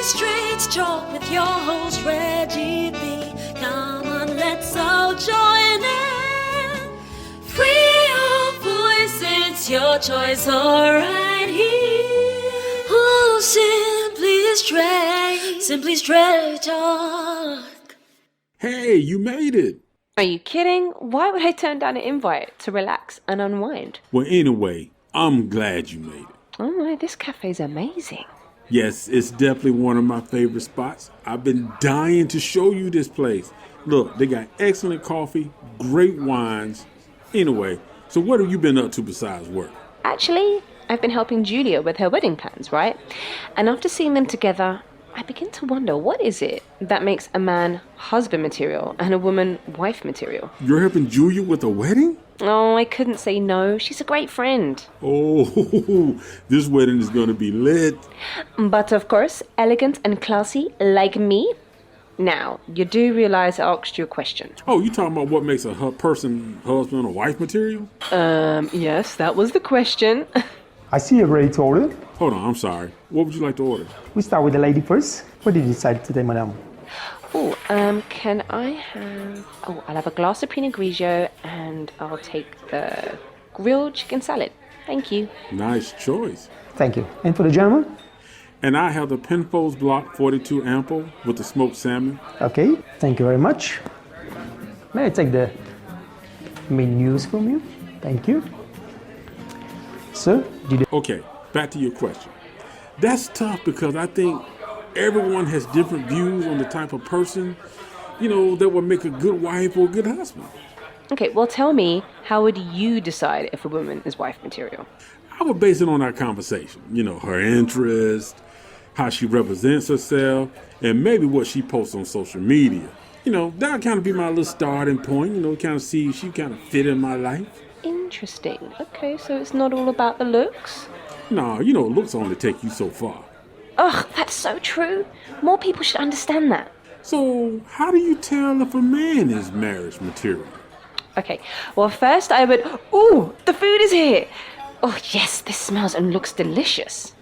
Straight Talk with your host Reggie B. Come on, let's all join in. Free your voice, it's your choice, alright here. Oh, simply straight talk. Hey, you made it. Are you kidding? Why would I turn down an invite to relax and unwind? Well, anyway, I'm glad you made it. Oh my, this cafe's amazing. Yes, it's definitely one of my favorite spots. I've been dying to show you this place. Look, they got excellent coffee, great wines. Anyway, so what have you been up to besides work? Actually, I've been helping Julia with her wedding plans, right? And after seeing them together, I begin to wonder, what is it that makes a man husband material and a woman wife material? You're helping Julia with a wedding? Oh, I couldn't say no. She's a great friend. Oh, this wedding is going to be lit. But of course, elegant and classy like me. Now, you do realize I asked you a question. Oh, you talking about what makes a person husband or wife material? Yes, that was the question. I see you're ready to order. Hold on, I'm sorry. What would you like to order? We start with the lady first. What did you decide today, madam? Can I have... I'll have a glass of Pinot Grigio and I'll take the grilled chicken salad. Thank you. Nice choice. Thank you. And for the gentleman? And I have the Penfolds Block 42 Ample with the smoked salmon. Okay, thank you very much. May I take the menus from you? Thank you. Sir, Okay, back to your question. That's tough because I think everyone has different views on the type of person, that would make a good wife or a good husband. Okay, well tell me, how would you decide if a woman is wife material? I would base it on our conversation. Her interest, how she represents herself, and maybe what she posts on social media. That would kind of be my little starting point, kind of see if she kind of fit in my life. Interesting. Okay, so it's not all about the looks? No, looks only take you so far. Ugh, that's so true. More people should understand that. So, how do you tell if a man is marriage material? Okay, well first I would... Ooh, the food is here! Oh yes, this smells and looks delicious.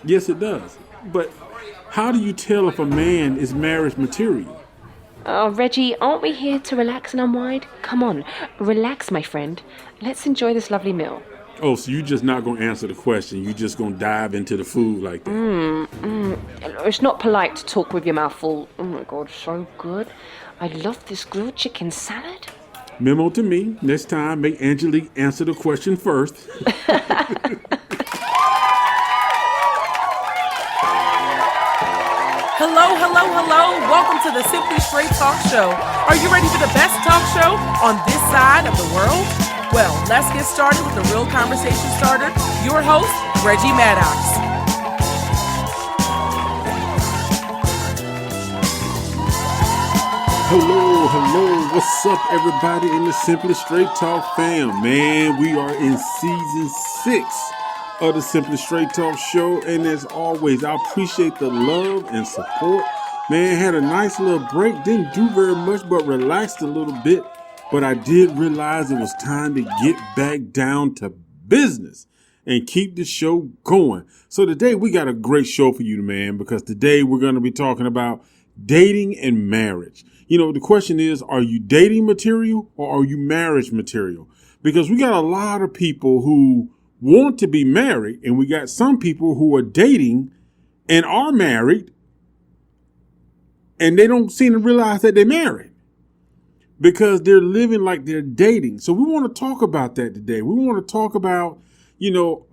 Yes, it does. But how do you tell if a man is marriage material? Oh, Reggie, aren't we here to relax and unwind? Come on, relax, my friend. Let's enjoy this lovely meal. Oh, so you're just not going to answer the question. You're just going to dive into the food like that. It's not polite to talk with your mouth full. Oh my God, so good. I love this grilled chicken salad. Memo to me. Next time, make Angelique answer the question first. Hello. Welcome to the Simply Straight Talk Show. Are you ready for the best talk show on this side of the world? Well, let's get started with the real conversation starter. Your host, Reggie Maddox. Hello. What's up, everybody in the Simply Straight Talk fam? Man, we are in season 6 of the Simply Straight Talk show. And as always, I appreciate the love and support. Man, had a nice little break. Didn't do very much, but relaxed a little bit. But I did realize it was time to get back down to business and keep the show going. So today we got a great show for you, man, because today we're going to be talking about dating and marriage. The question is, are you dating material or are you marriage material? Because we got a lot of people who want to be married, and we got some people who are dating and are married, and they don't seem to realize that they're married because they're living like they're dating. So we want to talk about that today. We want to talk about,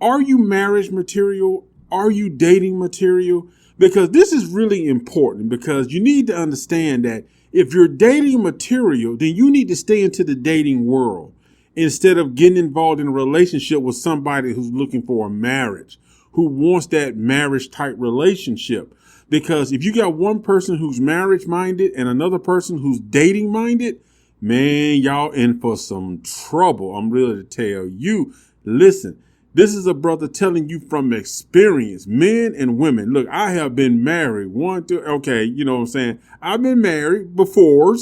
are you marriage material? Are you dating material? Because this is really important, because you need to understand that if you're dating material, then you need to stay into the dating world instead of getting involved in a relationship with somebody who's looking for a marriage, who wants that marriage type relationship. Because if you got one person who's marriage minded and another person who's dating minded, man, y'all in for some trouble. I'm really to tell you. Listen, this is a brother telling you from experience, men and women. Look, I have been married okay, you know what I'm saying? I've been married before,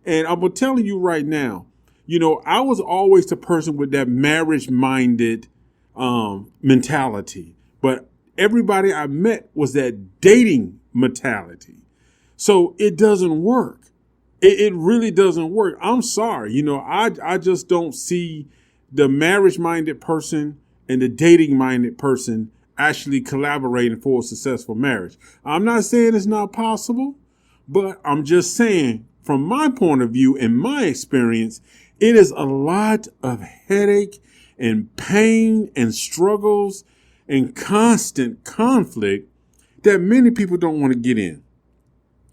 and I'm telling you right now, I was always the person with that marriage minded mentality, but everybody I met was that dating mentality. So it doesn't work. It really doesn't work. I'm sorry. I just don't see the marriage-minded person and the dating-minded person actually collaborating for a successful marriage. I'm not saying it's not possible, but I'm just saying from my point of view and my experience, it is a lot of headache and pain and struggles and constant conflict that many people don't want to get in.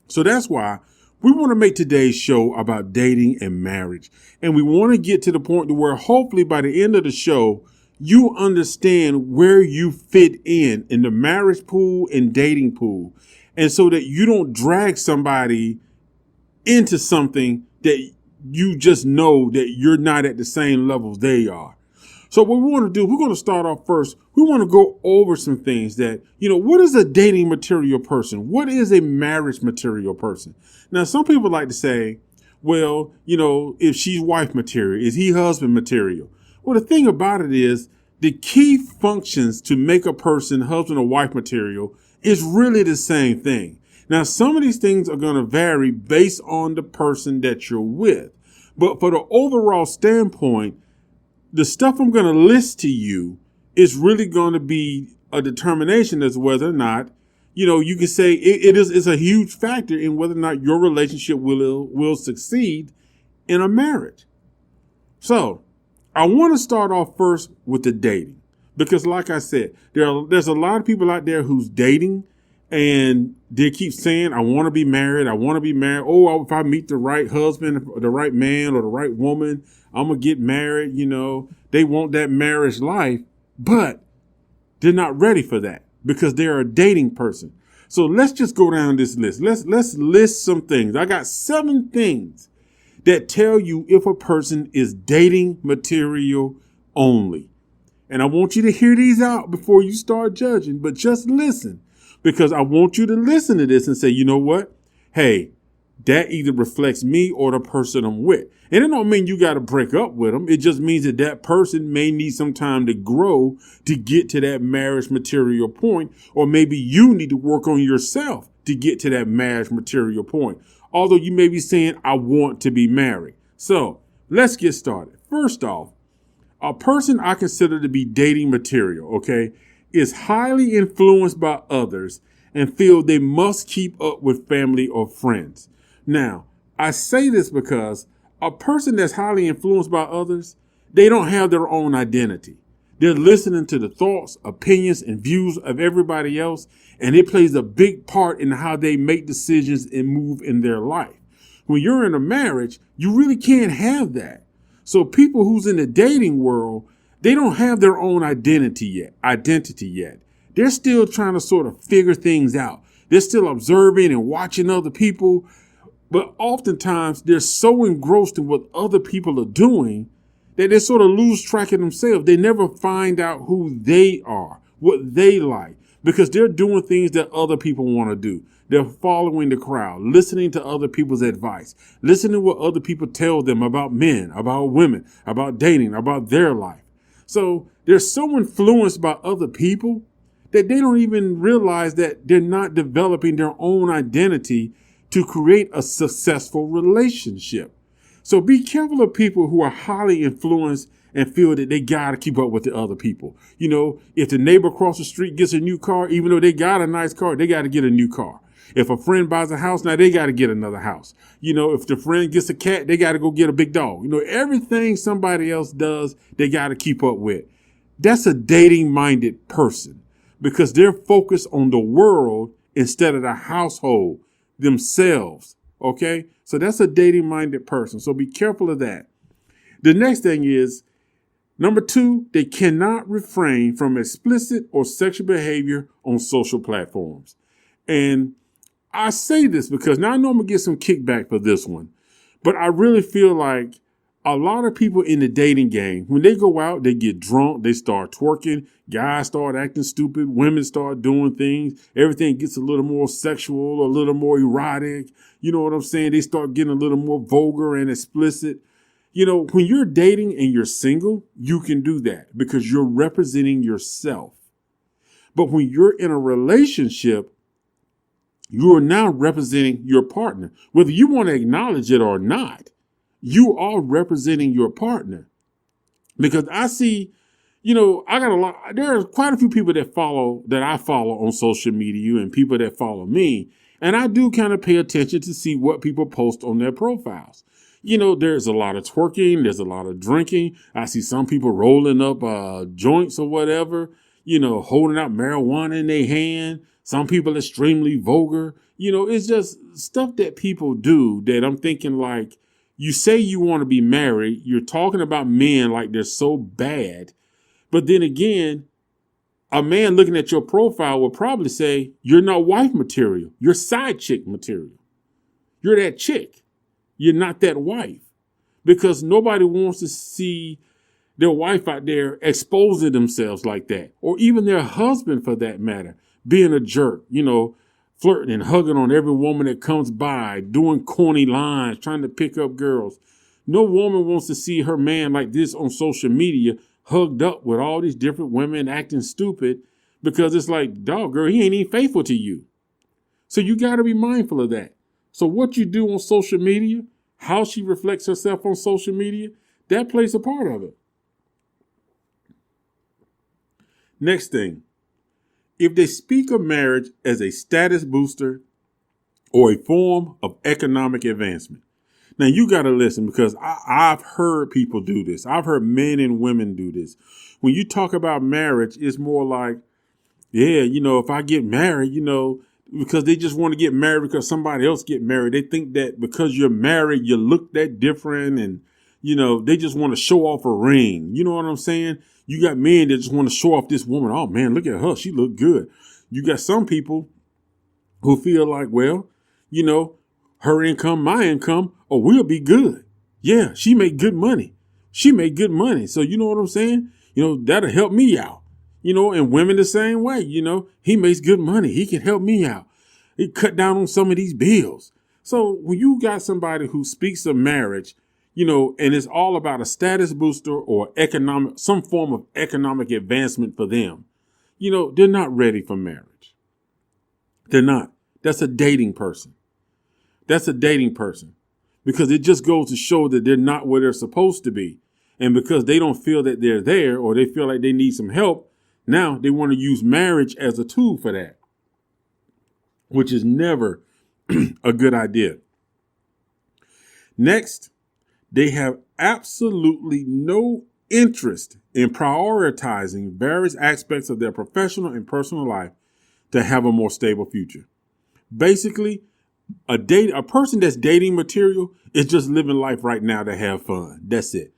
So that's why we want to make today's show about dating and marriage. And we want to get to the point to where hopefully by the end of the show, you understand where you fit in the marriage pool and dating pool. And so that you don't drag somebody into something that you just know that you're not at the same level they are. So what we want to do, we're going to start off first. We want to go over some things that, what is a dating material person? What is a marriage material person? Now, some people like to say, well, if she's wife material, is he husband material? Well, the thing about it is the key functions to make a person husband or wife material is really the same thing. Now, some of these things are going to vary based on the person that you're with. But for the overall standpoint, the stuff I'm going to list to you is really going to be a determination as whether or not, you can say it's a huge factor in whether or not your relationship will succeed in a marriage. So I want to start off first with the dating, because like I said, there's a lot of people out there who's dating and they keep saying, I want to be married. I want to be married. Oh, if I meet the right husband, or the right man or the right woman, I'm going to get married. They want that marriage life, but they're not ready for that because they're a dating person. So let's just go down this list. Let's list some things. I got 7 things that tell you if a person is dating material only. And I want you to hear these out before you start judging, but just listen, because I want you to listen to this and say, you know what? Hey, that either reflects me or the person I'm with. And it don't mean you got to break up with them. It just means that that person may need some time to grow to get to that marriage material point, or maybe you need to work on yourself to get to that marriage material point. Although you may be saying, I want to be married. So let's get started. First off, a person I consider to be dating material, okay, is highly influenced by others and feel they must keep up with family or friends. Now, I say this because a person that's highly influenced by others, they don't have their own identity. They're listening to the thoughts, opinions, and views of everybody else, and it plays a big part in how they make decisions and move in their life. When you're in a marriage, you really can't have that. So people who's in the dating world, they don't have their own identity yet. They're still trying to sort of figure things out. They're still observing and watching other people. But oftentimes they're so engrossed in what other people are doing that they sort of lose track of themselves. They never find out who they are, what they like, because they're doing things that other people want to do. They're following the crowd, listening to other people's advice, listening to what other people tell them about men, about women, about dating, about their life. So they're so influenced by other people that they don't even realize that they're not developing their own identity to create a successful relationship. So be careful of people who are highly influenced and feel that they got to keep up with the other people. If the neighbor across the street gets a new car, even though they got a nice car, they got to get a new car. If a friend buys a house, now they got to get another house. If the friend gets a cat, they got to go get a big dog. Everything somebody else does, they got to keep up with. That's a dating-minded person because they're focused on the world instead of the household themselves. Okay? So that's a dating-minded person. So be careful of that. The next thing is, number 2, they cannot refrain from explicit or sexual behavior on social platforms. And I say this because now I know I'm going to get some kickback for this one, but I really feel like a lot of people in the dating game, when they go out, they get drunk, they start twerking, guys start acting stupid, women start doing things, everything gets a little more sexual, a little more erotic. You know what I'm saying? They start getting a little more vulgar and explicit. When you're dating and you're single, you can do that because you're representing yourself. But when you're in a relationship, You are now representing your partner. Whether you want to acknowledge it or not, you are representing your partner. Because I see, I got there are quite a few people that I follow on social media and people that follow me. And I do kind of pay attention to see what people post on their profiles. There's a lot of twerking. There's a lot of drinking. I see some people rolling up joints or whatever, holding out marijuana in their hand. Some people extremely vulgar. It's just stuff that people do that I'm thinking like, you say you want to be married. You're talking about men like they're so bad. But then again, a man looking at your profile will probably say, you're not wife material. You're side chick material. You're that chick. You're not that wife. Because nobody wants to see their wife out there exposing themselves like that. Or even their husband, for that matter, being a jerk, flirting and hugging on every woman that comes by, doing corny lines, trying to pick up girls. No woman wants to see her man like this on social media, hugged up with all these different women acting stupid, because it's like, dog, girl, he ain't even faithful to you. So you got to be mindful of that. So what you do on social media, how she reflects herself on social media, that plays a part of it. Next thing, if they speak of marriage as a status booster or a form of economic advancement. Now, you got to listen, because I've heard people do this. I've heard men and women do this. When you talk about marriage, it's more like, yeah, if I get married, because they just want to get married because somebody else get married. They think that because you're married, you look that different, and, they just want to show off a ring. You know what I'm saying? You got men that just want to show off this woman. Oh, man, look at her. She look good. You got some people who feel like, well, her income, my income, or we'll be good. Yeah, she make good money. She make good money. So you know what I'm saying? That'll help me out. And women the same way. He makes good money. He can help me out. He cut down on some of these bills. So when you got somebody who speaks of marriage, and it's all about a status booster or some form of economic advancement for them, they're not ready for marriage. They're not. That's a dating person. That's a dating person, because it just goes to show that they're not where they're supposed to be. And because they don't feel that they're there, or they feel like they need some help, now they want to use marriage as a tool for that, which is never a good idea. Next, they have absolutely no interest in prioritizing various aspects of their professional and personal life to have a more stable future. Basically, a person that's dating material is just living life right now to have fun. That's it.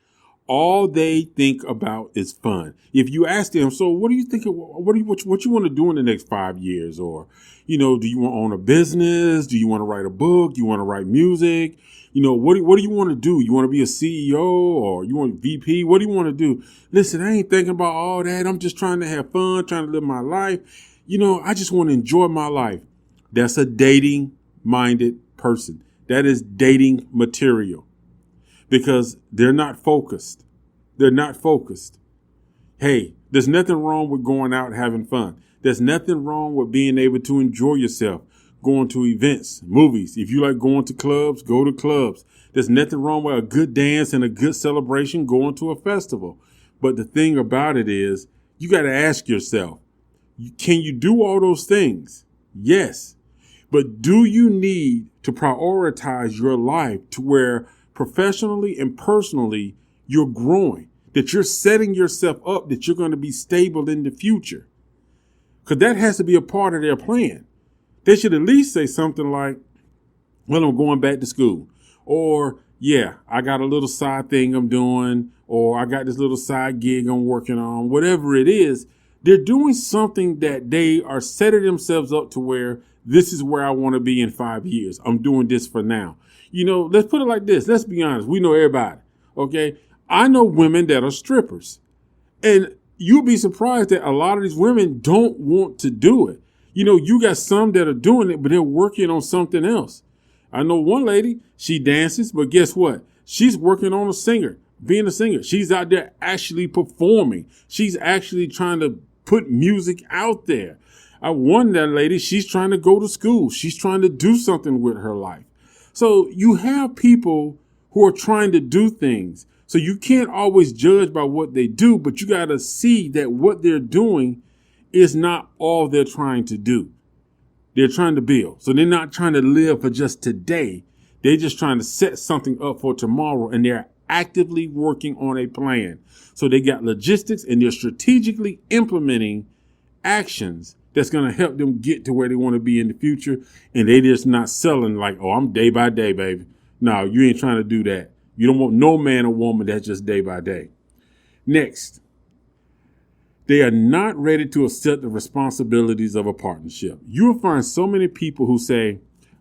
All they think about is fun. If you ask them, so what do you think? What you want to do in the next 5 years? Or, do you want to own a business? Do you want to write a book? Do you want to write music? What do you want to do? You want to be a CEO, or you want VP? What do you want to do? Listen, I ain't thinking about all that. I'm just trying to have fun, trying to live my life. I just want to enjoy my life. That's a dating minded person. That is dating material, because they're not focused. They're not focused. Hey, there's nothing wrong with going out and having fun. There's nothing wrong with being able to enjoy yourself, going to events, movies. If you like going to clubs, go to clubs. There's nothing wrong with a good dance and a good celebration, going to a festival. But the thing about it is, you got to ask yourself, can you do all those things? Yes. But do you need to prioritize your life to where professionally and personally you're growing, that you're setting yourself up, that you're going to be stable in the future? Because that has to be a part of their plan. They should at least say something like, well, I'm going back to school. Or, yeah, I got a little side thing I'm doing. Or I got this little side gig I'm working on. Whatever it is, they're doing something that they are setting themselves up to where this is where I want to be in 5 years. I'm doing this for now. Let's put it like this. Let's be honest. We know everybody. Okay. I know women that are strippers, and you'll be surprised that a lot of these women don't want to do it. You got some that are doing it, but they're working on something else. I know one lady, she dances, but guess what? She's working on being a singer. She's out there actually performing. She's actually trying to put music out there. I warned that lady, she's trying to go to school. She's trying to do something with her life. So you have people who are trying to do things. So you can't always judge by what they do, but you got to see that what they're doing is not all they're trying to do. They're trying to build. So they're not trying to live for just today. They're just trying to set something up for tomorrow, and they're actively working on a plan. So they got logistics, and they're strategically implementing actions that's going to help them get to where they want to be in the future. And they just not selling like, oh, I'm day by day, baby. No, you ain't trying to do that. You don't want no man or woman that's just day by day. Next, they are not ready to accept the responsibilities of a partnership. You will find so many people who say,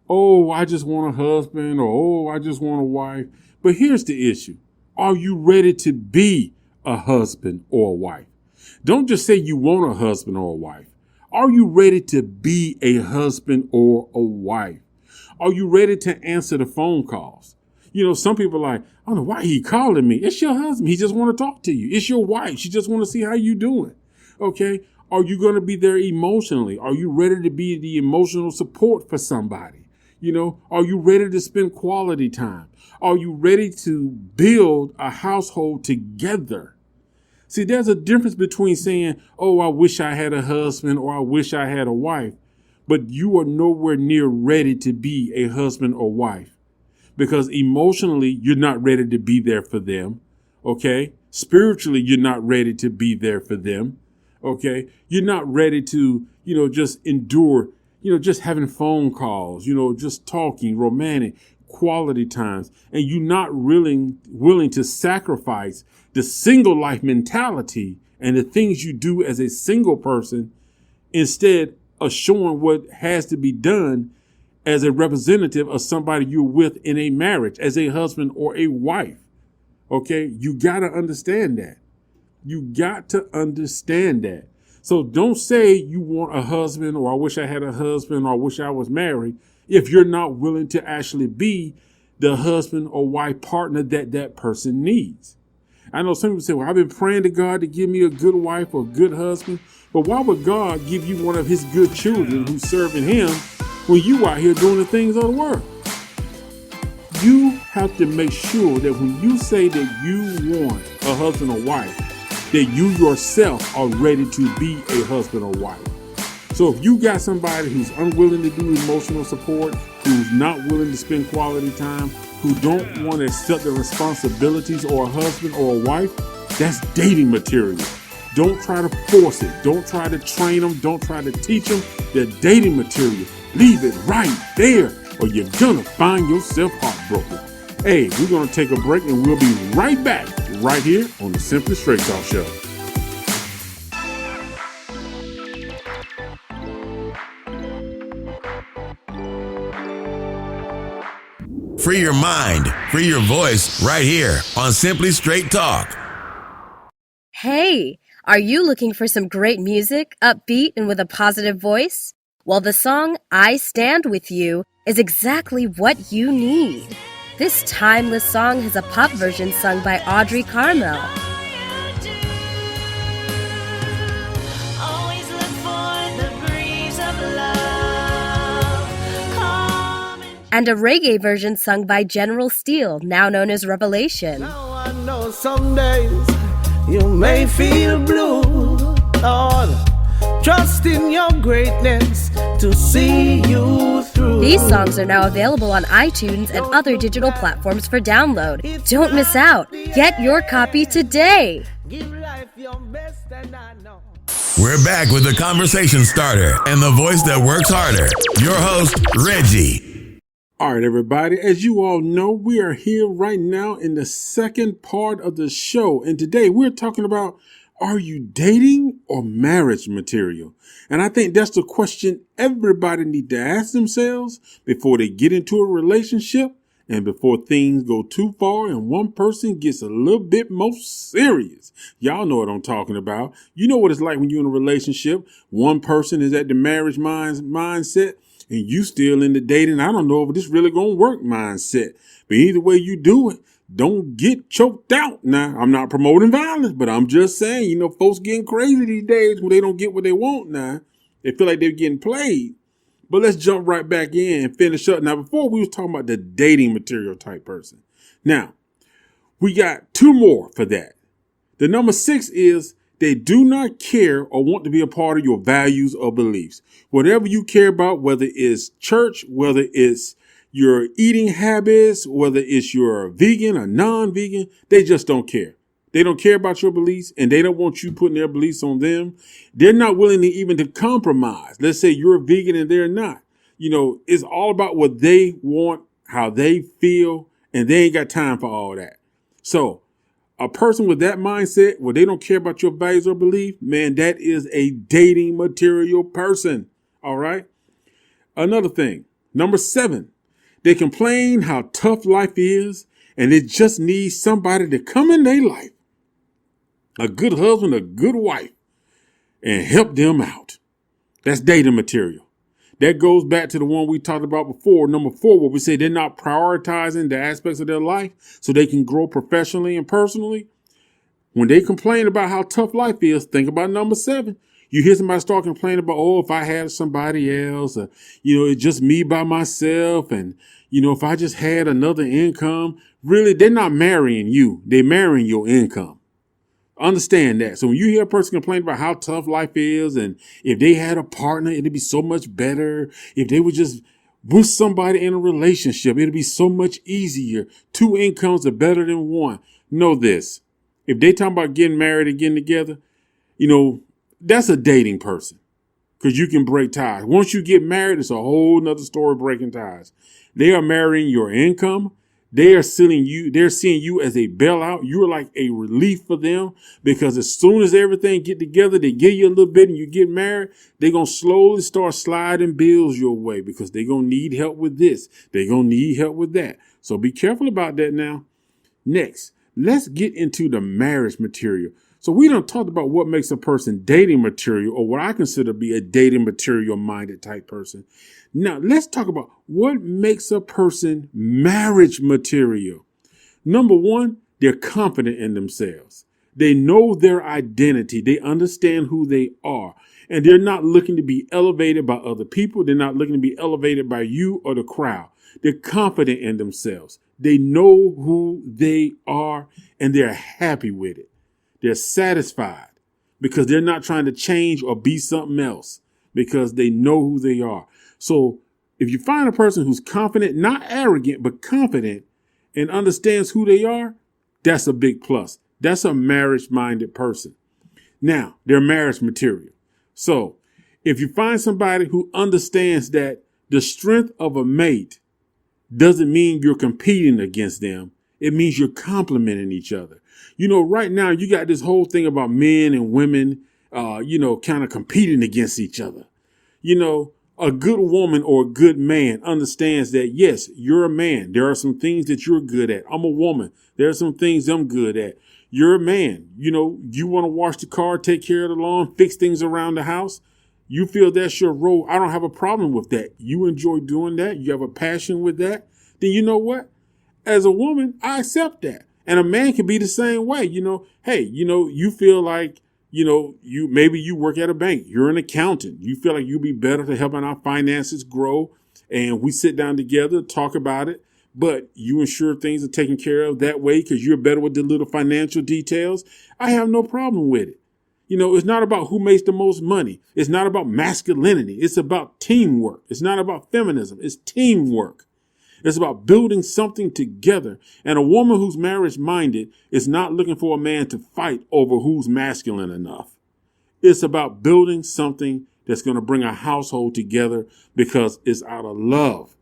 oh, I just want a husband, or oh, I just want a wife. But here's the issue. Are you ready to be a husband or a wife? Don't just say you want a husband or a wife. Are you ready to be a husband or a wife? Are you ready to answer the phone calls? You know, some people are like, I don't know why he calling me. It's your husband. He just want to talk to you. It's your wife. She just want to see how you doing. Okay. Are you going to be there emotionally? Are you ready to be the emotional support for somebody? You know, are you ready to spend quality time? Are you ready to build a household together? See, there's a difference between saying, oh, I wish I had a husband or I wish I had a wife, but you are nowhere near ready to be a husband or wife because emotionally, you're not ready to be there for them. Okay. Spiritually, you're not ready to be there for them. Okay. You're not ready to, just endure, just having phone calls, just talking, romantic, quality times, and you're not willing to sacrifice the single life mentality and the things you do as a single person instead of showing what has to be done as a representative of somebody you're with in a marriage, as a husband or a wife. Okay, you got to understand that. You got to understand that. So don't say you want a husband or I wish I had a husband or I wish I was married if you're not willing to actually be the husband or wife partner that person needs. I know some people say, well, I've been praying to God to give me a good wife or a good husband. But why would God give you one of his good children who's serving him when you out here doing the things of the world? You have to make sure that when you say that you want a husband or wife, that you yourself are ready to be a husband or wife. So if you got somebody who's unwilling to do emotional support, who's not willing to spend quality time, who don't want to accept the responsibilities or a husband or a wife, that's dating material. Don't try to force it. Don't try to train them. Don't try to teach them. They're dating material. Leave it right there or you're gonna find yourself heartbroken. Hey, we're gonna take a break and we'll be right back right here on the Simply Straight Talk Show. Free your mind, free your voice right here on Simply Straight Talk. Hey, are you looking for some great music, upbeat and with a positive voice? Well, the song I Stand With You is exactly what you need. This timeless song has a pop version sung by Audrey Carmel. And a reggae version sung by General Steele, now known as Revelation. Now I know some days you may feel blue, Lord. Trust in your greatness to see you through. These songs are now available on iTunes and other digital platforms for download. Don't miss out. Get your copy today. Give life your best and I know. We're back with the conversation starter and the voice that works harder. Your host, Reggie. All right, everybody. As you all know, we are here right now in the second part of the show. And today we're talking about, are you dating or marriage material? And I think that's the question everybody need to ask themselves before they get into a relationship and before things go too far and one person gets a little bit more serious. Y'all know what I'm talking about. You know what it's like when you're in a relationship. One person is at the marriage mindset and you still in the dating, I don't know if this really gonna work mindset. But either way you do it, don't get choked out. Now, I'm not promoting violence, but I'm just saying, folks getting crazy these days when they don't get what they want now. They feel like they're getting played. But let's jump right back in and finish up. Now, before we was talking about the dating material type person. Now, we got 2 more for that. The number 6 is they do not care or want to be a part of your values or beliefs. Whatever you care about, whether it's church, whether it's your eating habits, whether it's your vegan or non-vegan, they just don't care. They don't care about your beliefs, and they don't want you putting their beliefs on them. They're not willing to even to compromise. Let's say you're a vegan and they're not. It's all about what they want, how they feel, and they ain't got time for all that. So a person with that mindset where they don't care about your values or belief, man, that is a dating material person. All right. Another thing, number 7, they complain how tough life is and they just need somebody to come in their life, a good husband, a good wife, and help them out. That's dating material. That goes back to the one we talked about before, number 4, where we say they're not prioritizing the aspects of their life so they can grow professionally and personally. When they complain about how tough life is, think about number 7. You hear somebody start complaining about, if I had somebody else, it's just me by myself. And, if I just had another income, really, they're not marrying you. They're marrying your income. Understand that. So when you hear a person complain about how tough life is, and if they had a partner, it'd be so much better. If they were just with somebody in a relationship, it'd be so much easier. 2 incomes are better than 1. Know this. If they talking about getting married and getting together, that's a dating person, because you can break ties. Once you get married, it's a whole nother story, breaking ties. They are marrying your income. They are seeing you as a bailout. You're like a relief for them, because as soon as everything get together, they give you a little bit and you get married, they're going to slowly start sliding bills your way, because they're going to need help with this. They're going to need help with that. So be careful about that now. Next, let's get into the marriage material. So we done talked about what makes a person dating material, or what I consider to be a dating material minded type person. Now let's talk about what makes a person marriage material. Number 1, they're confident in themselves. They know their identity. They understand who they are, and they're not looking to be elevated by other people. They're not looking to be elevated by you or the crowd. They're confident in themselves. They know who they are, and they're happy with it. They're satisfied because they're not trying to change or be something else, because they know who they are. So if you find a person who's confident, not arrogant, but confident, and understands who they are, that's a big plus. That's a marriage-minded person. Now, they're marriage material. So if you find somebody who understands that the strength of a mate doesn't mean you're competing against them, it means you're complementing each other. Right now you got this whole thing about men and women, kind of competing against each other. A good woman or a good man understands that, yes, you're a man. There are some things that you're good at. I'm a woman. There are some things I'm good at. You're a man. You want to wash the car, take care of the lawn, fix things around the house. You feel that's your role. I don't have a problem with that. You enjoy doing that. You have a passion with that. Then you know what? As a woman, I accept that. And a man can be the same way. Hey, you feel like, maybe you work at a bank. You're an accountant. You feel like you'll be better to helping our finances grow. And we sit down together, talk about it. But you ensure things are taken care of that way because you're better with the little financial details. I have no problem with it. It's not about who makes the most money. It's not about masculinity. It's about teamwork. It's not about feminism. It's teamwork. It's about building something together. And a woman who's marriage minded is not looking for a man to fight over who's masculine enough. It's about building something that's going to bring a household together because it's out of love.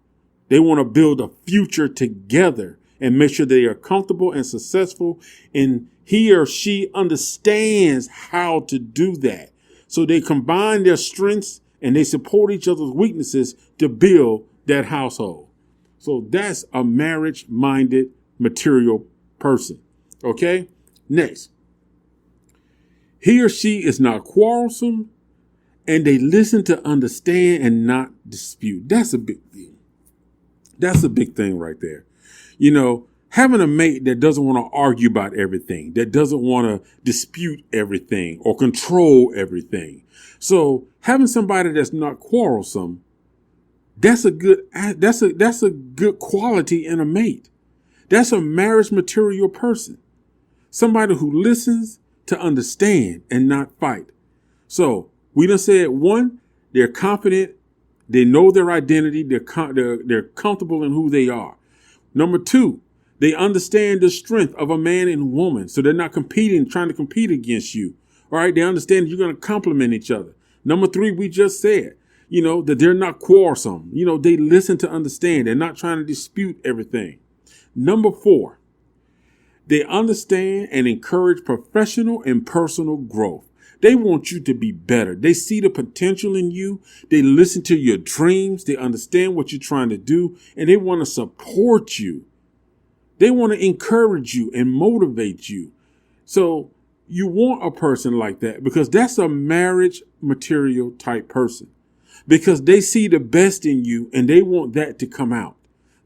They want to build a future together and make sure they are comfortable and successful. And he or she understands how to do that. So they combine their strengths and they support each other's weaknesses to build that household. So that's a marriage-minded material person. Okay? Next. He or she is not quarrelsome, and they listen to understand and not dispute. That's a big thing. That's a big thing right there. Having a mate that doesn't want to argue about everything, that doesn't want to dispute everything or control everything. So Having somebody that's not quarrelsome, that's a good quality in a mate. That's a marriage material person. Somebody who listens to understand and not fight. So we done said, one, they're confident. They know their identity. They're comfortable in who they are. Number two, they understand the strength of a man and woman. So they're not trying to compete against you. All right. They understand you're going to complement each other. Number three, we just said, that they're not quarrelsome. They listen to understand. They're not trying to dispute everything. Number four, they understand and encourage professional and personal growth. They want you to be better. They see the potential in you. They listen to your dreams. They understand what you're trying to do, and they want to support you. They want to encourage you and motivate you. So you want a person like that because that's a marriage material type person, because they see the best in you and they want that to come out.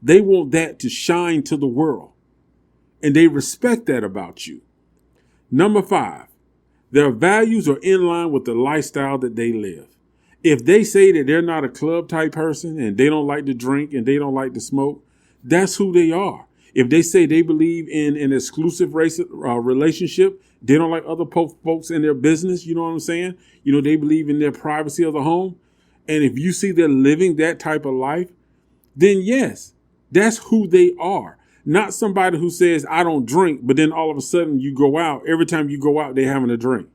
They want that to shine to the world, and they respect that about you. Number five, their values are in line with the lifestyle that they live. If they say that they're not a club type person and they don't like to drink and they don't like to smoke, that's who they are. If they say they believe in an exclusive relationship, they don't like other folks in their business. You know what I'm saying? They believe in their privacy of the home. And if you see they're living that type of life, then yes, that's who they are. Not somebody who says, I don't drink, but then all of a sudden you go out. Every time you go out, they're having a drink.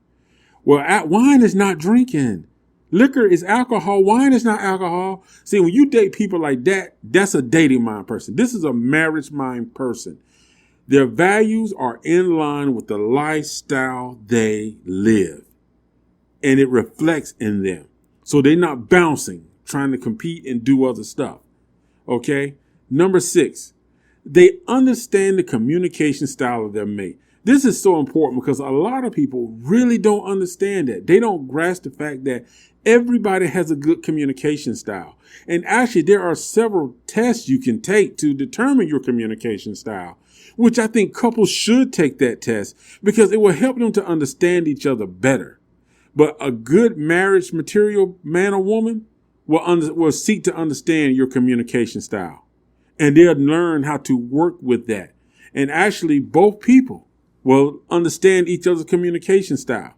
Well, wine is not drinking. Liquor is alcohol. Wine is not alcohol. See, when you date people like that, that's a dating mind person. This is a marriage mind person. Their values are in line with the lifestyle they live, and it reflects in them. So they're not bouncing, trying to compete and do other stuff. Okay. Number six, they understand the communication style of their mate. This is so important because a lot of people really don't understand that. They don't grasp the fact that everybody has a good communication style. And actually, there are several tests you can take to determine your communication style, which I think couples should take that test because it will help them to understand each other better. But a good marriage material man or woman will seek to understand your communication style. And they'll learn how to work with that. And actually, both people will understand each other's communication style.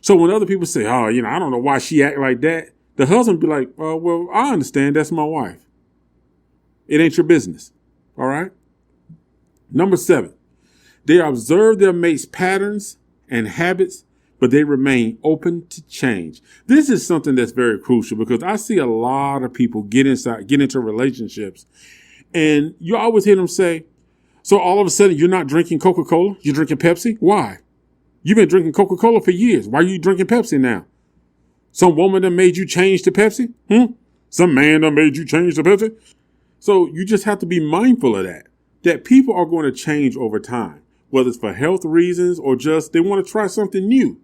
So when other people say, I don't know why she act like that, the husband be like, well, I understand. That's my wife. It ain't your business. All right. Number seven, they observe their mate's patterns and habits, but they remain open to change. This is something that's very crucial because I see a lot of people get into relationships. And you always hear them say, so all of a sudden you're not drinking Coca-Cola, you're drinking Pepsi? Why? You've been drinking Coca-Cola for years. Why are you drinking Pepsi now? Some woman that made you change to Pepsi? Some man that made you change to Pepsi? So you just have to be mindful of that people are going to change over time, whether it's for health reasons or just they want to try something new.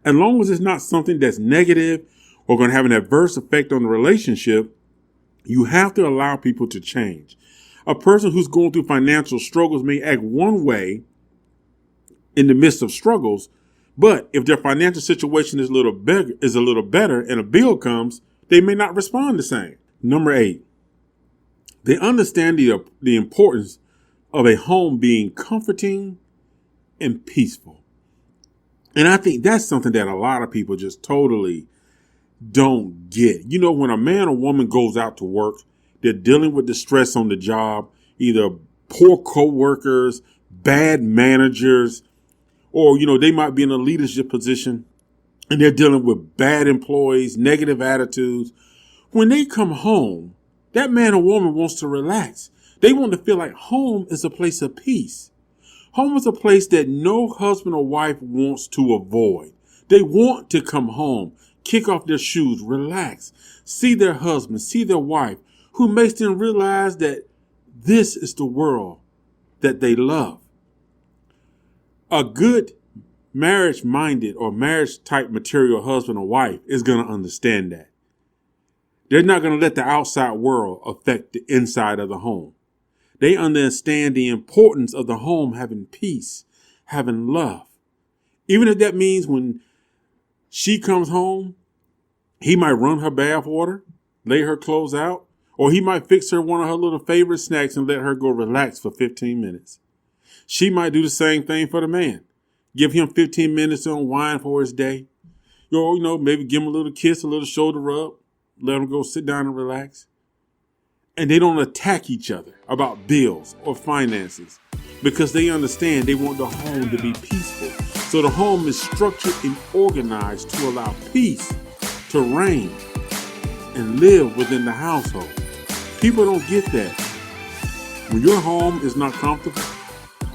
As long as it's not something that's negative or going to have an adverse effect on the relationship, you have to allow people to change. A person who's going through financial struggles may act one way in the midst of struggles, but if their financial situation is a little better and a bill comes, they may not respond the same. Number 8, they understand the importance of a home being comforting and peaceful. And I think that's something that a lot of people just totally don't get. When a man or woman goes out to work, they're dealing with the stress on the job, either poor coworkers, bad managers, or, they might be in a leadership position and they're dealing with bad employees, negative attitudes. When they come home, that man or woman wants to relax. They want to feel like home is a place of peace. Home is a place that no husband or wife wants to avoid. They want to come home, kick off their shoes, relax, see their husband, see their wife, who makes them realize that this is the world that they love. A good marriage-minded or marriage-type material husband or wife is going to understand that. They're not going to let the outside world affect the inside of the home. They understand the importance of the home having peace, having love. Even if that means when She comes home, he might run her bath water, lay her clothes out, or he might fix her one of her little favorite snacks and let her go relax for 15 minutes. She might do the same thing for the man. Give him 15 minutes to unwind for his day. Maybe give him a little kiss, a little shoulder rub, let him go sit down and relax. And they don't attack each other about bills or finances because they understand they want the home to be peaceful. So the home is structured and organized to allow peace to reign and live within the household. People don't get that. When your home is not comfortable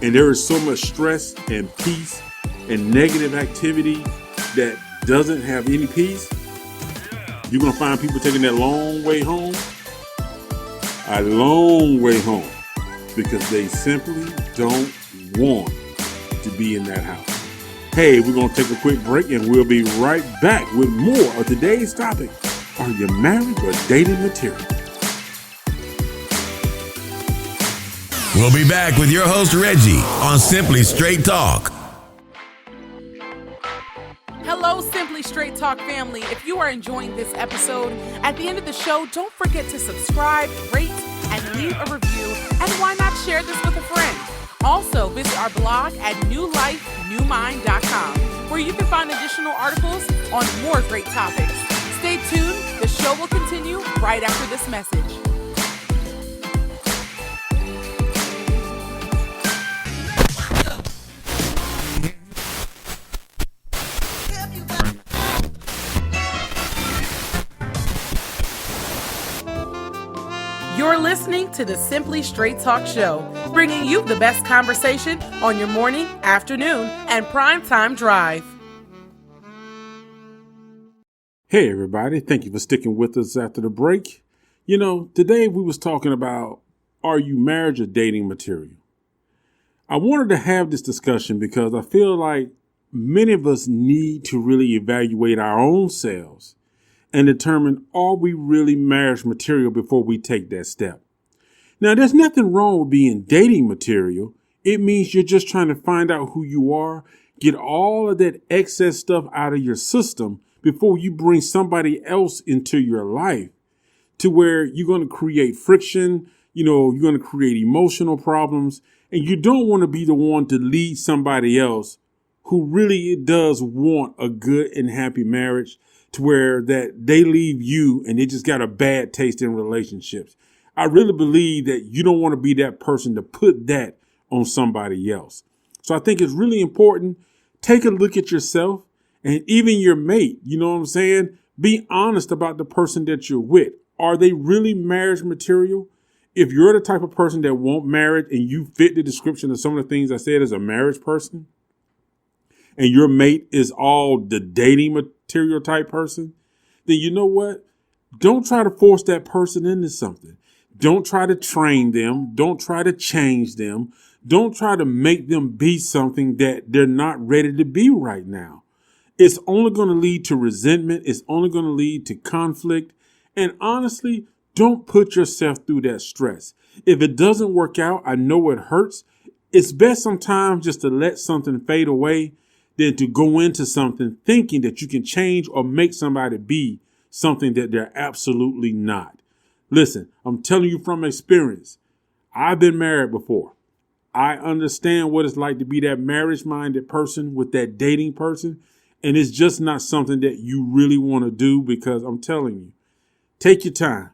and there is so much stress and peace and negative activity that doesn't have any peace, you're going to find people taking that long way home, because they simply don't want to be in that house. Hey, we're going to take a quick break and we'll be right back with more of today's topic. Are you married or dating material? We'll be back with your host, Reggie, on Simply Straight Talk. Hello, Simply Straight Talk family. If you are enjoying this episode, at the end of the show, don't forget to subscribe, rate, and leave a review. And why not share this with a friend? Also, visit our blog at newlifenewmind.com, where you can find additional articles on more great topics. Stay tuned. The show will continue right after this message. You're listening to the Simply Straight Talk Show, bringing you the best conversation on your morning, afternoon, and primetime drive. Hey everybody, thank you for sticking with us after the break. Today we was talking about, are you marriage or dating material? I wanted to have this discussion because I feel like many of us need to really evaluate our own selves and determine, are we really marriage material before we take that step? Now, there's nothing wrong with being dating material. It means you're just trying to find out who you are, get all of that excess stuff out of your system before you bring somebody else into your life, to where you're going to create friction, you're going to create emotional problems, and you don't want to be the one to lead somebody else who really does want a good and happy marriage, to where that they leave you and they just got a bad taste in relationships. I really believe that you don't want to be that person to put that on somebody else. So I think it's really important. Take a look at yourself and even your mate. You know what I'm saying? Be honest about the person that you're with. Are they really marriage material? If you're the type of person that won't marry and you fit the description of some of the things I said as a marriage person, and your mate is all the dating material type person, then you know what? Don't try to force that person into something. Don't try to train them. Don't try to change them. Don't try to make them be something that they're not ready to be right now. It's only going to lead to resentment. It's only going to lead to conflict. And honestly, don't put yourself through that stress. If it doesn't work out, I know it hurts. It's best sometimes just to let something fade away than to go into something thinking that you can change or make somebody be something that they're absolutely not. Listen, I'm telling you from experience, I've been married before. I understand what it's like to be that marriage-minded person with that dating person. And it's just not something that you really want to do, because I'm telling you, take your time.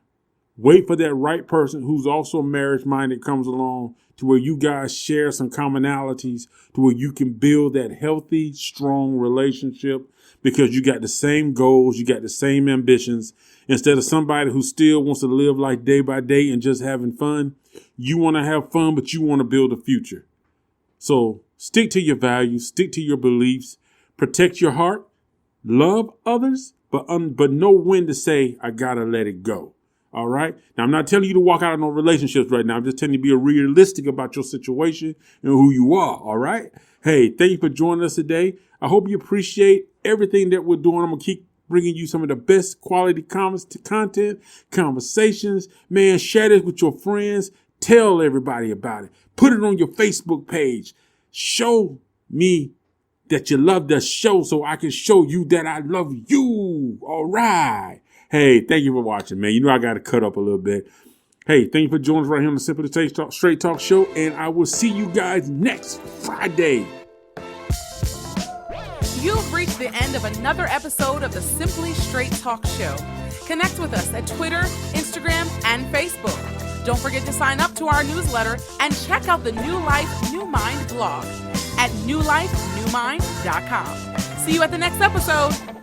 Wait for that right person who's also marriage-minded comes along, to where you guys share some commonalities, to where you can build that healthy, strong relationship, because you got the same goals, you got the same ambitions. Instead of somebody who still wants to live like day by day and just having fun, you want to have fun, but you want to build a future. So stick to your values, stick to your beliefs, protect your heart, love others, but know when to say, I gotta let it go. All right. Now, I'm not telling you to walk out of no relationships right now. I'm just telling you to be realistic about your situation and who you are. All right. Hey, thank you for joining us today. I hope you appreciate everything that we're doing. I'm going to keep bringing you some of the best quality content, conversations. Man, share this with your friends. Tell everybody about it. Put it on your Facebook page. Show me that you love the show so I can show you that I love you. All right. Hey, thank you for watching, man. You know I got to cut up a little bit. Hey, thank you for joining us right here on the Simply Straight Talk Show, and I will see you guys next Friday. You've reached the end of another episode of the Simply Straight Talk Show. Connect with us at Twitter, Instagram, and Facebook. Don't forget to sign up to our newsletter and check out the New Life, New Mind blog at newlifenewmind.com. See you at the next episode.